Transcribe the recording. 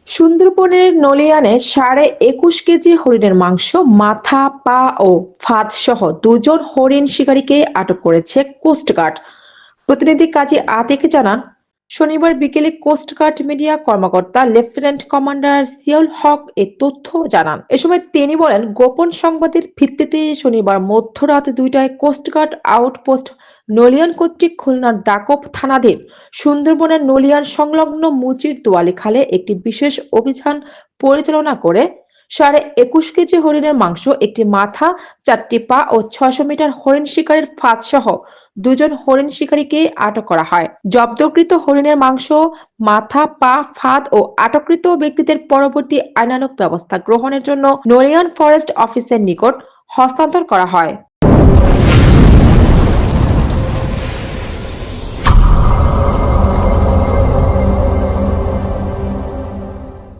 সুন্দরবনের নলিয়ানে 21.5 কেজি হরিণের মাংস, মাথা, পা ও ফাঁদ সহ দুজন হরিণ শিকারীকে আটক করেছে কোস্টগার্ড। প্রতিনিধি কাজী আতিক জানান, শনিবার বিকেলে কোস্টগার্ড মিডিয়া কর্মকর্তা লেফটেন্যান্ট কমান্ডার জিয়াউল হক এ তথ্য জানান। এ সময় তিনি বলেন, গোপন সংবাদের ভিত্তিতে শনিবার মধ্যরাত 2টায় কোস্টগার্ড আউটপোস্ট নলিয়ান কর্তৃক খুলনার দাকব থানাধীন সুন্দরবনের নলিয়ান সংলগ্ন মুচির দোয়ালি খালে একটি বিশেষ অভিযান পরিচালনা করে 21.5 কেজি হরিণের মাংস, একটি মাথা, 4টি পা ও 600 মিটার হরিণ শিকারের ফাঁদ সহ দুজন হরিণ শিকারীকে আটক করা হয়। জব্দকৃত হরিণের মাংস, মাথা, পা, ফাঁদ ও আটককৃত ব্যক্তিদের পরবর্তী আইনানুগ ব্যবস্থা গ্রহণের জন্য নলিয়ান ফরেস্ট অফিসের নিকট হস্তান্তর করা হয়।